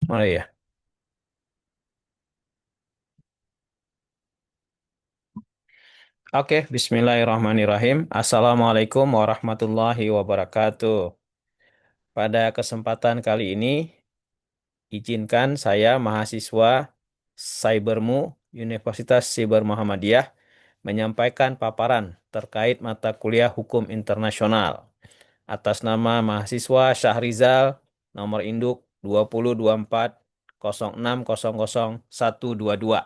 Oh iya. Oke, Bismillahirrahmanirrahim. Assalamualaikum warahmatullahi wabarakatuh. Pada kesempatan kali ini, izinkan saya mahasiswa Cybermu Universitas Cyber Muhammadiyah menyampaikan paparan terkait mata kuliah Hukum Internasional atas nama mahasiswa Syahrizal, nomor induk 2024 0600 122.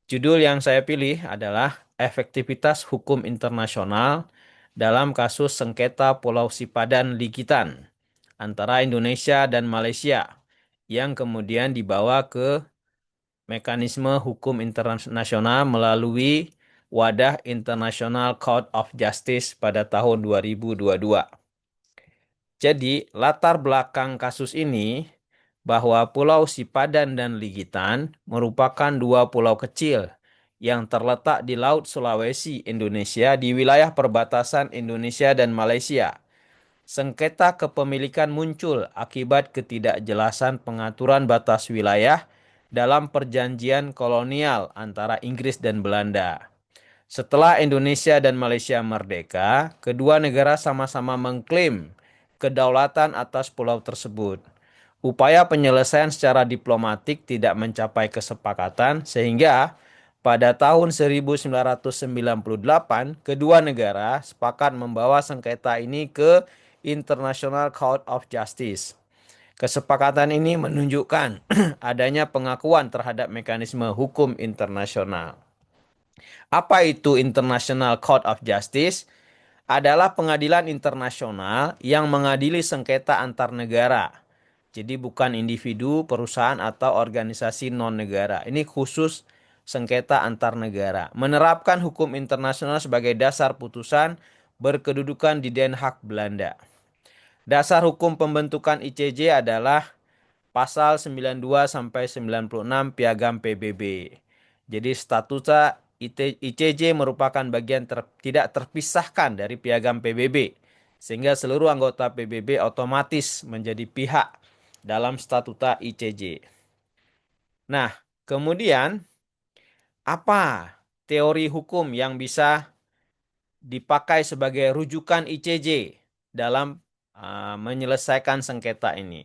Judul yang saya pilih adalah Efektivitas Hukum Internasional dalam kasus sengketa Pulau Sipadan Ligitan antara Indonesia dan Malaysia yang kemudian dibawa ke mekanisme hukum internasional melalui wadah International Court of Justice pada tahun 2022. Jadi, latar belakang kasus ini bahwa Pulau Sipadan dan Ligitan merupakan dua pulau kecil yang terletak di Laut Sulawesi, Indonesia di wilayah perbatasan Indonesia dan Malaysia. Sengketa kepemilikan muncul akibat ketidakjelasan pengaturan batas wilayah dalam perjanjian kolonial antara Inggris dan Belanda. Setelah Indonesia dan Malaysia merdeka, kedua negara sama-sama mengklaim kedaulatan atas pulau tersebut. Upaya penyelesaian secara diplomatik tidak mencapai kesepakatan sehingga pada tahun 1998 kedua negara sepakat membawa sengketa ini ke International Court of Justice. Kesepakatan ini menunjukkan adanya pengakuan terhadap mekanisme hukum internasional. Apa itu International Court of Justice? Adalah pengadilan internasional yang mengadili sengketa antar negara. Jadi bukan individu, perusahaan, atau organisasi non-negara. Ini khusus sengketa antar negara. Menerapkan hukum internasional sebagai dasar putusan berkedudukan di Den Haag, Belanda. Dasar hukum pembentukan ICJ adalah pasal 92 sampai 96 Piagam PBB. Jadi statuta ICJ merupakan bagian tidak terpisahkan dari Piagam PBB. Sehingga seluruh anggota PBB otomatis menjadi pihak dalam statuta ICJ. Nah, kemudian apa teori hukum yang bisa dipakai sebagai rujukan ICJ dalam menyelesaikan sengketa ini?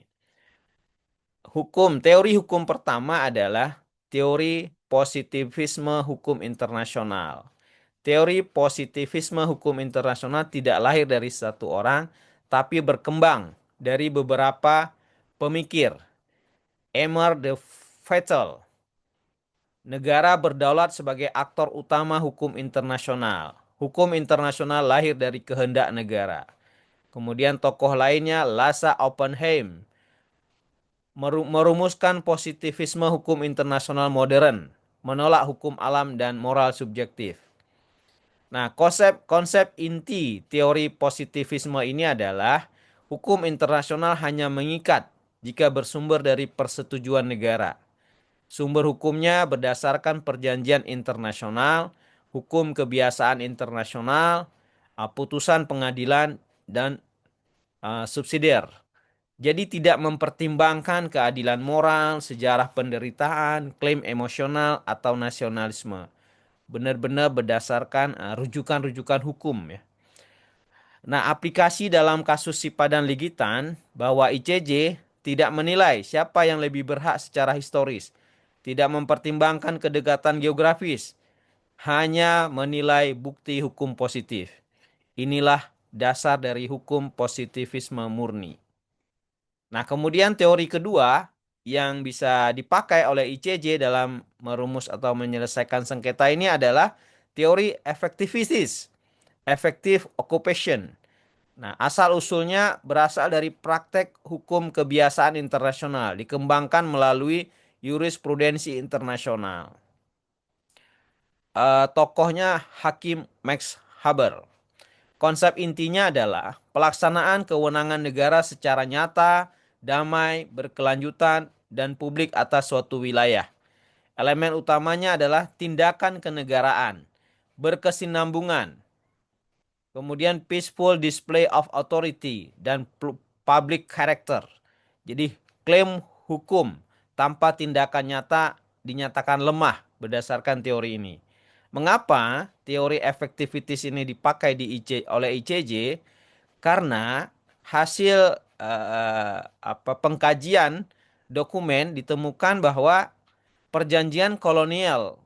Teori hukum pertama adalah teori positivisme hukum internasional. Teori positivisme hukum internasional tidak lahir dari satu orang, tapi berkembang dari beberapa pemikir. Emer de Vettel, negara berdaulat sebagai aktor utama hukum internasional. Hukum internasional lahir dari kehendak negara. Kemudian tokoh lainnya Lasa Oppenheim, merumuskan positivisme hukum internasional modern, menolak hukum alam dan moral subjektif. Nah, konsep inti teori positivisme ini adalah hukum internasional hanya mengikat jika bersumber dari persetujuan negara. Sumber hukumnya berdasarkan perjanjian internasional, hukum kebiasaan internasional, putusan pengadilan, dan subsidiar. Jadi tidak mempertimbangkan keadilan moral, sejarah penderitaan, klaim emosional, atau nasionalisme. Benar-benar berdasarkan rujukan-rujukan hukum ya. Nah, aplikasi dalam kasus Sipadan Ligitan bahwa ICJ tidak menilai siapa yang lebih berhak secara historis, tidak mempertimbangkan kedekatan geografis, hanya menilai bukti hukum positif. Inilah dasar dari hukum positivisme murni. Nah, kemudian teori kedua yang bisa dipakai oleh ICJ dalam merumus atau menyelesaikan sengketa ini adalah teori efektivitas, effective occupation. Nah, asal-usulnya berasal dari praktek hukum kebiasaan internasional, dikembangkan melalui jurisprudensi internasional. Tokohnya Hakim Max Haber. Konsep intinya adalah pelaksanaan kewenangan negara secara nyata, damai, berkelanjutan, dan publik atas suatu wilayah. Elemen utamanya adalah tindakan kenegaraan, berkesinambungan, kemudian peaceful display of authority, dan public character. Jadi klaim hukum tanpa tindakan nyata dinyatakan lemah berdasarkan teori ini. Mengapa teori effectivities ini dipakai oleh ICJ? Karena hasil pengkajian dokumen ditemukan bahwa perjanjian kolonial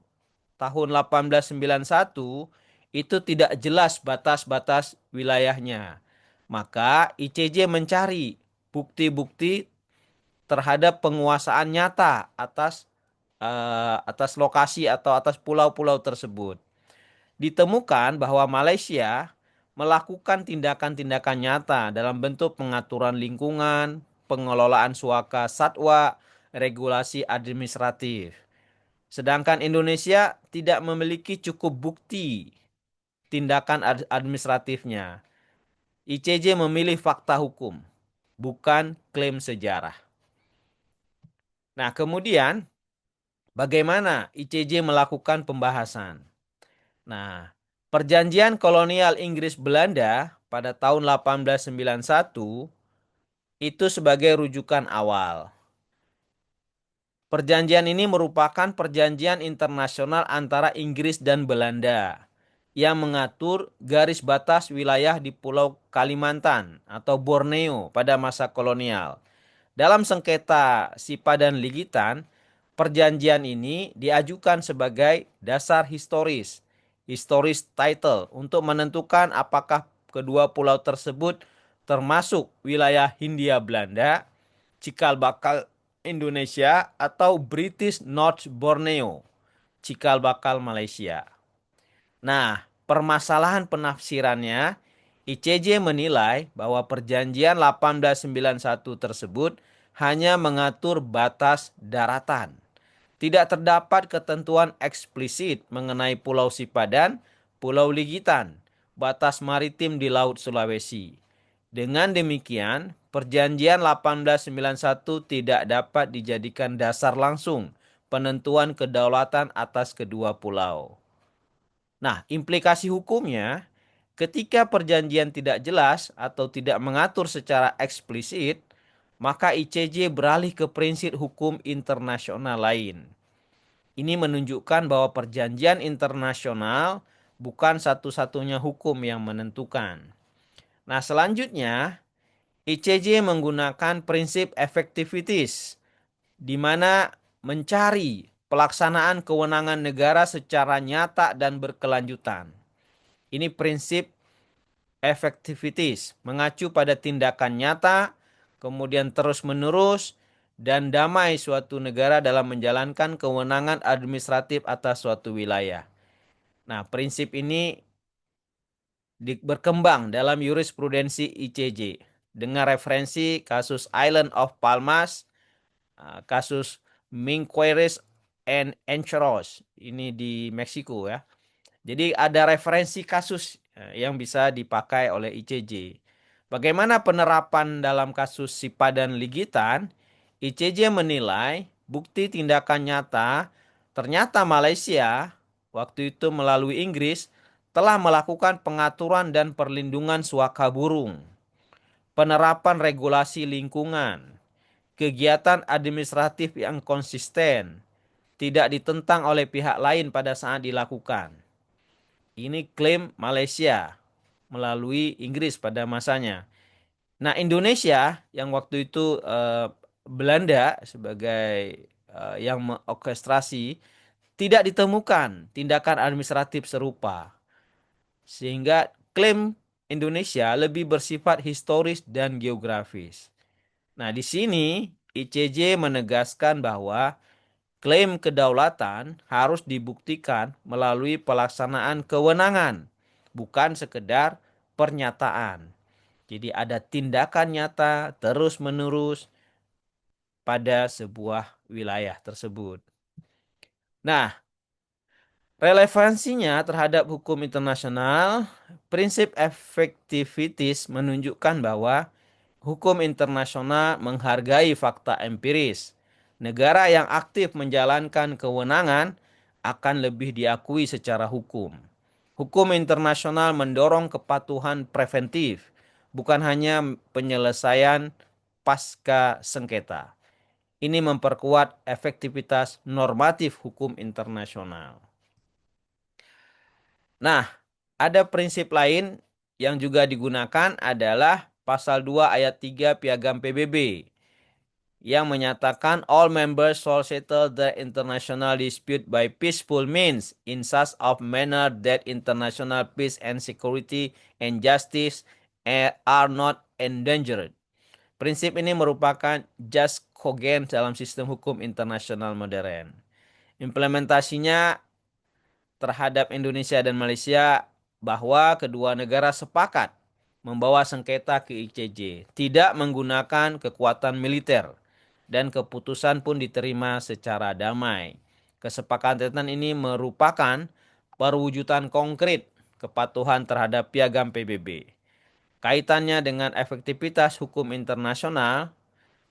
tahun 1891 itu tidak jelas batas-batas wilayahnya. Maka ICJ mencari bukti-bukti terhadap penguasaan nyata atas lokasi atau atas pulau-pulau tersebut. Ditemukan bahwa Malaysia melakukan tindakan-tindakan nyata dalam bentuk pengaturan lingkungan, pengelolaan suaka satwa, regulasi administratif. Sedangkan Indonesia tidak memiliki cukup bukti tindakan administratifnya. ICJ memilih fakta hukum, bukan klaim sejarah. Nah, kemudian bagaimana ICJ melakukan pembahasan? Nah, perjanjian kolonial Inggris Belanda pada tahun 1891 itu sebagai rujukan awal. Perjanjian ini merupakan perjanjian internasional antara Inggris dan Belanda yang mengatur garis batas wilayah di Pulau Kalimantan atau Borneo pada masa kolonial. Dalam sengketa Sipa dan Ligitan, perjanjian ini diajukan sebagai dasar historis title untuk menentukan apakah kedua pulau tersebut termasuk wilayah Hindia Belanda, cikal bakal Indonesia, atau British North Borneo, cikal bakal Malaysia. Nah, permasalahan penafsirannya, ICJ menilai bahwa perjanjian 1891 tersebut hanya mengatur batas daratan. Tidak terdapat ketentuan eksplisit mengenai Pulau Sipadan, Pulau Ligitan, batas maritim di Laut Sulawesi. Dengan demikian, perjanjian 1891 tidak dapat dijadikan dasar langsung penentuan kedaulatan atas kedua pulau. Nah, implikasi hukumnya, ketika perjanjian tidak jelas atau tidak mengatur secara eksplisit, maka ICJ beralih ke prinsip hukum internasional lain. Ini menunjukkan bahwa perjanjian internasional bukan satu-satunya hukum yang menentukan. Nah, selanjutnya ICJ menggunakan prinsip effectivities, di mana mencari pelaksanaan kewenangan negara secara nyata dan berkelanjutan. Ini prinsip effectivities, mengacu pada tindakan nyata, kemudian terus-menerus, dan damai suatu negara dalam menjalankan kewenangan administratif atas suatu wilayah. Nah, prinsip ini berkembang dalam jurisprudensi ICJ dengan referensi kasus Island of Palmas, kasus Minqueres and Encheros, ini di Meksiko ya. Jadi ada referensi kasus yang bisa dipakai oleh ICJ. Bagaimana penerapan dalam kasus Sipa dan Ligitan? ICJ menilai bukti tindakan nyata ternyata Malaysia waktu itu melalui Inggris telah melakukan pengaturan dan perlindungan suaka burung, penerapan regulasi lingkungan, kegiatan administratif yang konsisten, tidak ditentang oleh pihak lain pada saat dilakukan. Ini klaim Malaysia melalui Inggris pada masanya. Nah, Indonesia yang waktu itu Belanda sebagai yang mengorkestrasi, tidak ditemukan tindakan administratif serupa. Sehingga klaim Indonesia lebih bersifat historis dan geografis. Nah, di sini ICJ menegaskan bahwa klaim kedaulatan harus dibuktikan melalui pelaksanaan kewenangan, bukan sekedar pernyataan. Jadi ada tindakan nyata terus-menerus pada sebuah wilayah tersebut. Nah, relevansinya terhadap hukum internasional, prinsip effectivities menunjukkan bahwa hukum internasional menghargai fakta empiris. Negara yang aktif menjalankan kewenangan akan lebih diakui secara hukum. Hukum internasional mendorong kepatuhan preventif, bukan hanya penyelesaian pasca sengketa. Ini memperkuat efektivitas normatif hukum internasional. Nah, ada prinsip lain yang juga digunakan adalah pasal 2 ayat 3 Piagam PBB yang menyatakan all members shall settle the international dispute by peaceful means in such of manner that international peace and security and justice are not endangered. Prinsip ini merupakan jus cogens dalam sistem hukum internasional modern. Implementasinya terhadap Indonesia dan Malaysia bahwa kedua negara sepakat membawa sengketa ke ICJ, tidak menggunakan kekuatan militer, dan keputusan pun diterima secara damai. Kesepakatan ini merupakan perwujudan konkret kepatuhan terhadap Piagam PBB. Kaitannya dengan efektivitas hukum internasional,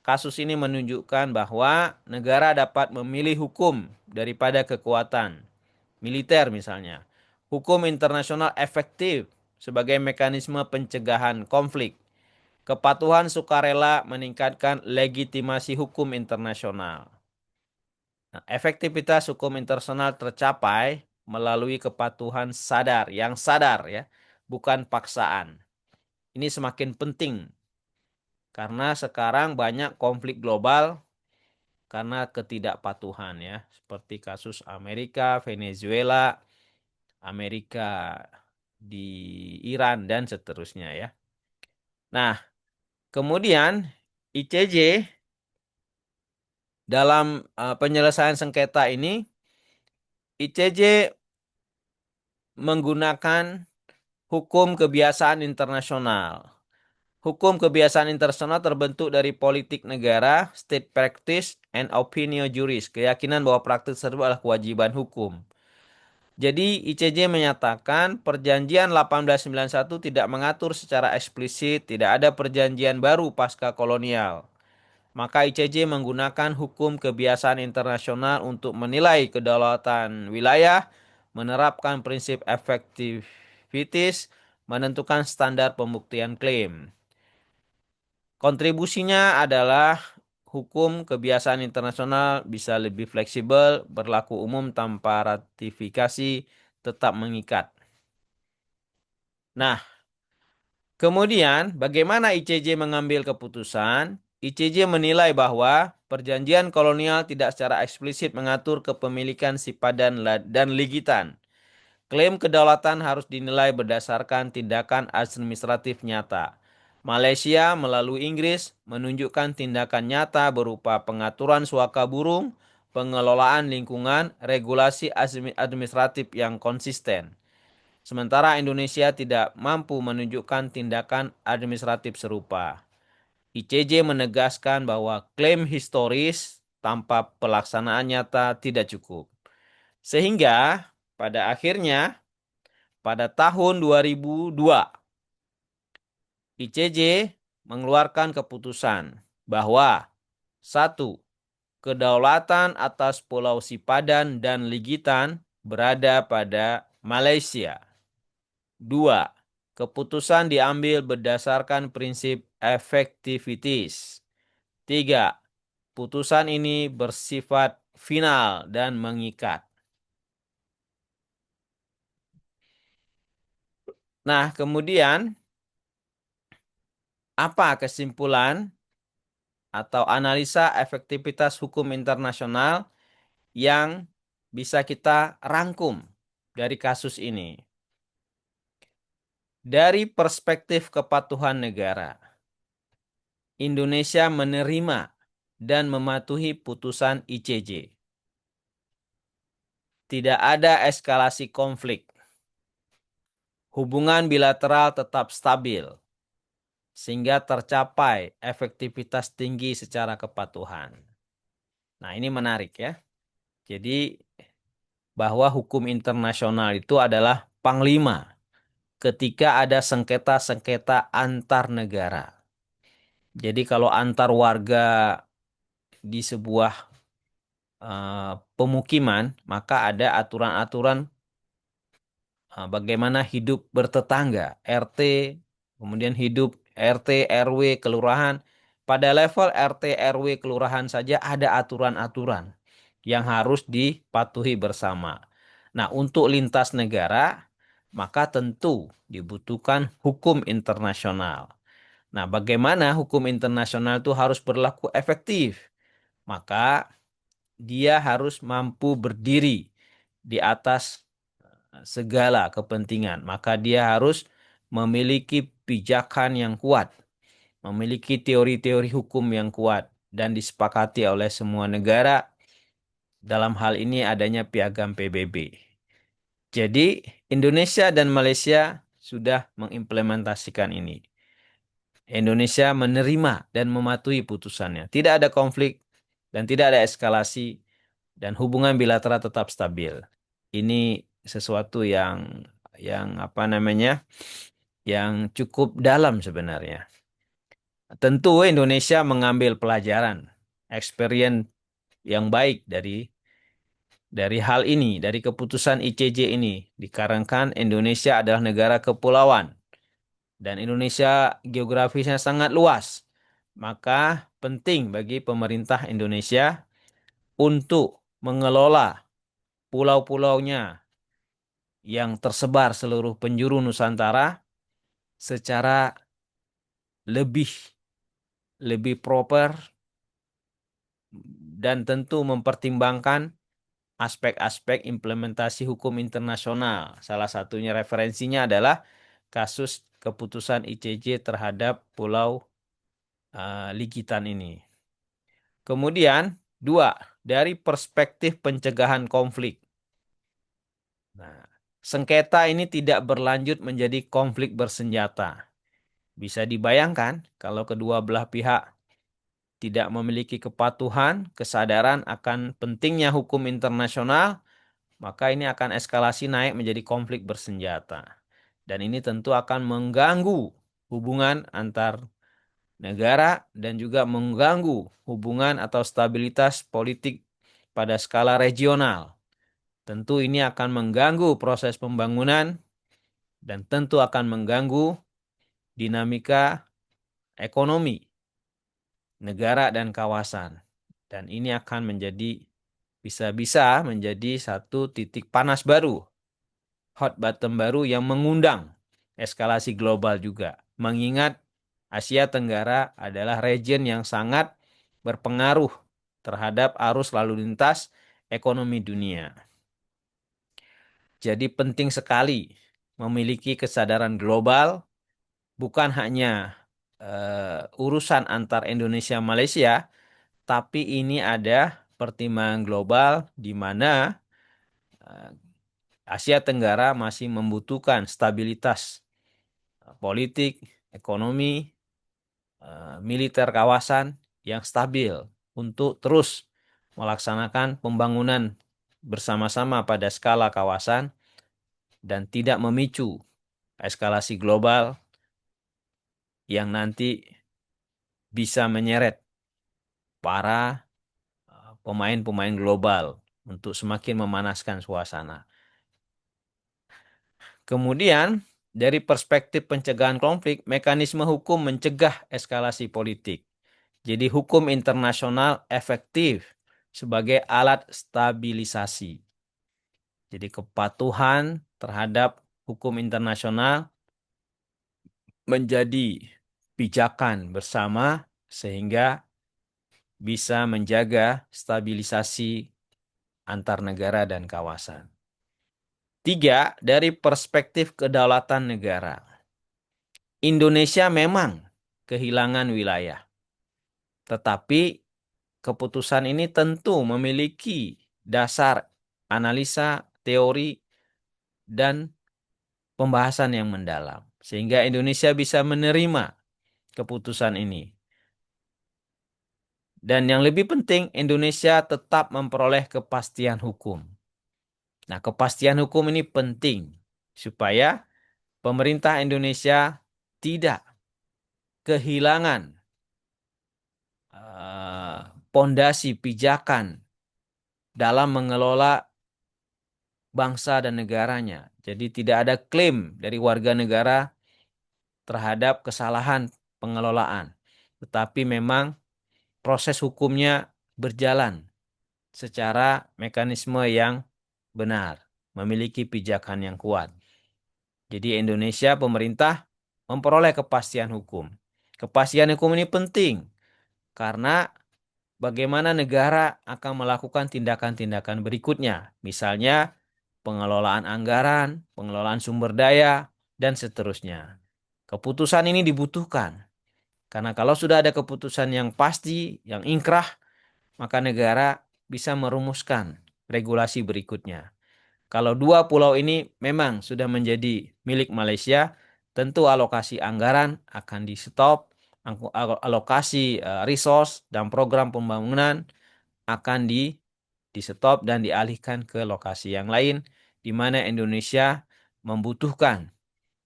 kasus ini menunjukkan bahwa negara dapat memilih hukum daripada kekuatan militer misalnya. Hukum internasional efektif sebagai mekanisme pencegahan konflik. Kepatuhan sukarela meningkatkan legitimasi hukum internasional. Nah, efektivitas hukum internasional tercapai melalui kepatuhan yang sadar ya, bukan paksaan. Ini semakin penting karena sekarang banyak konflik global karena ketidakpatuhan ya, seperti kasus Amerika, Venezuela, Amerika di Iran dan seterusnya ya. Nah, kemudian ICJ dalam penyelesaian sengketa ini, ICJ menggunakan hukum kebiasaan internasional. Hukum kebiasaan internasional terbentuk dari politik negara, state practice, and opinio juris. Keyakinan bahwa praktik tersebut adalah kewajiban hukum. Jadi ICJ menyatakan perjanjian 1891 tidak mengatur secara eksplisit, tidak ada perjanjian baru pasca kolonial. Maka ICJ menggunakan hukum kebiasaan internasional untuk menilai kedaulatan wilayah, menerapkan prinsip efektivitas, menentukan standar pembuktian klaim. Kontribusinya adalah hukum kebiasaan internasional bisa lebih fleksibel, berlaku umum tanpa ratifikasi, tetap mengikat. Nah, kemudian bagaimana ICJ mengambil keputusan? ICJ menilai bahwa perjanjian kolonial tidak secara eksplisit mengatur kepemilikan sipadan dan ligitan. Klaim kedaulatan harus dinilai berdasarkan tindakan administratif nyata. Malaysia melalui Inggris menunjukkan tindakan nyata berupa pengaturan suaka burung, pengelolaan lingkungan, regulasi administratif yang konsisten. Sementara Indonesia tidak mampu menunjukkan tindakan administratif serupa. ICJ menegaskan bahwa klaim historis tanpa pelaksanaan nyata tidak cukup. Sehingga pada akhirnya pada tahun 2002 ICJ mengeluarkan keputusan bahwa 1. Kedaulatan atas Pulau Sipadan dan Ligitan berada pada Malaysia. 2. Keputusan diambil berdasarkan prinsip efektivitas. 3. Putusan ini bersifat final dan mengikat. Nah, kemudian apa kesimpulan atau analisa efektivitas hukum internasional yang bisa kita rangkum dari kasus ini? Dari perspektif kepatuhan negara, Indonesia menerima dan mematuhi putusan ICJ. Tidak ada eskalasi konflik. Hubungan bilateral tetap stabil, sehingga tercapai efektivitas tinggi secara kepatuhan. Nah, ini menarik ya. Jadi, bahwa hukum internasional itu adalah panglima ketika ada sengketa-sengketa antar negara. Jadi, kalau antar warga di sebuah pemukiman, maka ada aturan-aturan bagaimana hidup bertetangga, RT, kemudian hidup RT, RW, kelurahan. pada level RT, RW, kelurahan saja ada aturan-aturan yang harus dipatuhi bersama. Nah, untuk lintas negara, maka tentu dibutuhkan hukum internasional. Nah, bagaimana hukum internasional itu harus berlaku efektif? Maka dia harus mampu berdiri di atas segala kepentingan. Maka dia harus memiliki pijakan yang kuat, memiliki teori-teori hukum yang kuat, dan disepakati oleh semua negara. Dalam hal ini adanya piagam PBB. Jadi Indonesia dan Malaysia sudah mengimplementasikan ini. Indonesia menerima dan mematuhi putusannya. Tidak ada konflik dan tidak ada eskalasi dan hubungan bilateral tetap stabil. Ini sesuatu yang apa namanya? Yang cukup dalam sebenarnya. Tentu Indonesia mengambil pelajaran, experience yang baik dari hal ini, dari keputusan ICJ ini. Dikarenakan Indonesia adalah negara kepulauan dan Indonesia geografisnya sangat luas. Maka penting bagi pemerintah Indonesia untuk mengelola pulau-pulaunya yang tersebar seluruh penjuru Nusantara secara lebih lebih proper dan tentu mempertimbangkan aspek-aspek implementasi hukum internasional. Salah satunya referensinya adalah kasus keputusan ICJ terhadap Pulau Likitan ini. Kemudian, dua, dari perspektif pencegahan konflik. Nah, sengketa ini tidak berlanjut menjadi konflik bersenjata. Bisa dibayangkan kalau kedua belah pihak tidak memiliki kepatuhan, kesadaran akan pentingnya hukum internasional, maka ini akan eskalasi naik menjadi konflik bersenjata. Dan ini tentu akan mengganggu hubungan antar negara dan juga mengganggu hubungan atau stabilitas politik pada skala regional. Tentu ini akan mengganggu proses pembangunan dan tentu akan mengganggu dinamika ekonomi negara dan kawasan. Dan ini akan bisa-bisa menjadi satu titik panas baru, hot button baru yang mengundang eskalasi global juga. Mengingat Asia Tenggara adalah region yang sangat berpengaruh terhadap arus lalu lintas ekonomi dunia. Jadi penting sekali memiliki kesadaran global, bukan hanya urusan antar Indonesia Malaysia, tapi ini ada pertimbangan global di mana eh, Asia Tenggara masih membutuhkan stabilitas politik, ekonomi, militer kawasan yang stabil untuk terus melaksanakan pembangunan bersama-sama pada skala kawasan dan tidak memicu eskalasi global yang nanti bisa menyeret para pemain-pemain global untuk semakin memanaskan suasana. Kemudian, dari perspektif pencegahan konflik, mekanisme hukum mencegah eskalasi politik. Jadi hukum internasional efektif sebagai alat stabilisasi. Jadi kepatuhan terhadap hukum internasional menjadi pijakan bersama sehingga bisa menjaga stabilisasi antar negara dan kawasan. Tiga, dari perspektif kedaulatan negara. Indonesia memang kehilangan wilayah, tetapi keputusan ini tentu memiliki dasar analisa, teori, dan pembahasan yang mendalam. Sehingga Indonesia bisa menerima keputusan ini. Dan yang lebih penting, Indonesia tetap memperoleh kepastian hukum. Nah, kepastian hukum ini penting supaya pemerintah Indonesia tidak kehilangan pondasi pijakan dalam mengelola bangsa dan negaranya. Jadi tidak ada klaim dari warga negara terhadap kesalahan pengelolaan. tetapi memang proses hukumnya berjalan secara mekanisme yang benar, memiliki pijakan yang kuat. Jadi Indonesia pemerintah memperoleh kepastian hukum. Kepastian hukum ini penting karena bagaimana negara akan melakukan tindakan-tindakan berikutnya. Misalnya pengelolaan anggaran, pengelolaan sumber daya, dan seterusnya. Keputusan ini dibutuhkan. Karena kalau sudah ada keputusan yang pasti, yang inkrah, maka negara bisa merumuskan regulasi berikutnya. Kalau dua pulau ini memang sudah menjadi milik Malaysia, tentu alokasi anggaran akan di-stop, alokasi resource dan program pembangunan akan di-stop dan dialihkan ke lokasi yang lain, di mana Indonesia membutuhkan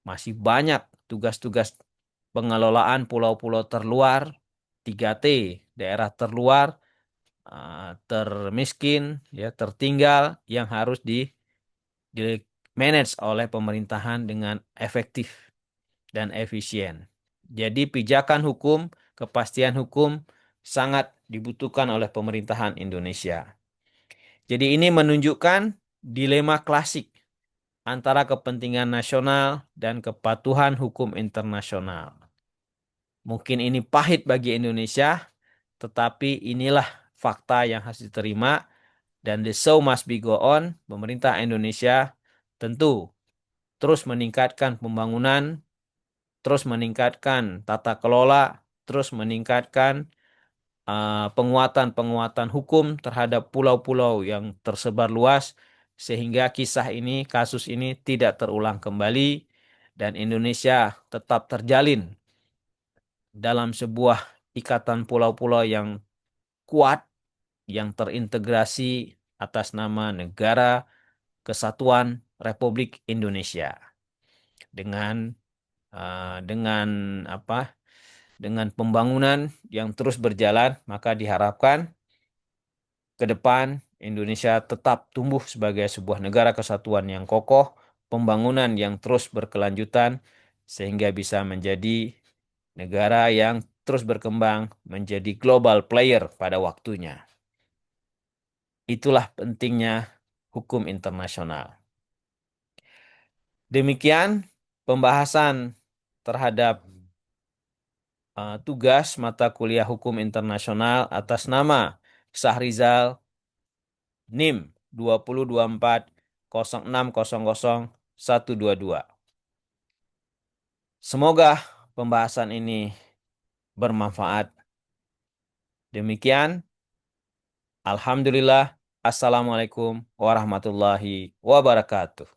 masih banyak tugas-tugas pengelolaan pulau-pulau terluar, 3T, daerah terluar, termiskin, ya, tertinggal yang harus di manage oleh pemerintahan dengan efektif dan efisien. Jadi pijakan hukum, kepastian hukum sangat dibutuhkan oleh pemerintahan Indonesia. Jadi ini menunjukkan dilema klasik antara kepentingan nasional dan kepatuhan hukum internasional. Mungkin ini pahit bagi Indonesia, tetapi inilah fakta yang harus diterima dan the show must be go on. Pemerintah Indonesia tentu terus meningkatkan pembangunan, terus meningkatkan tata kelola, terus meningkatkan penguatan-penguatan hukum terhadap pulau-pulau yang tersebar luas, sehingga kisah ini, kasus ini tidak terulang kembali, dan Indonesia tetap terjalin dalam sebuah ikatan pulau-pulau yang kuat, yang terintegrasi atas nama Negara Kesatuan Republik Indonesia. Dengan apa? Dengan pembangunan yang terus berjalan, maka diharapkan ke depan Indonesia tetap tumbuh sebagai sebuah negara kesatuan yang kokoh, pembangunan yang terus berkelanjutan sehingga bisa menjadi negara yang terus berkembang menjadi global player pada waktunya. Itulah pentingnya hukum internasional. Demikian pembahasan terhadap tugas mata kuliah hukum internasional atas nama Syahrizal NIM 2024 0600 122. Semoga pembahasan ini bermanfaat. Demikian, alhamdulillah. Assalamualaikum warahmatullahi wabarakatuh.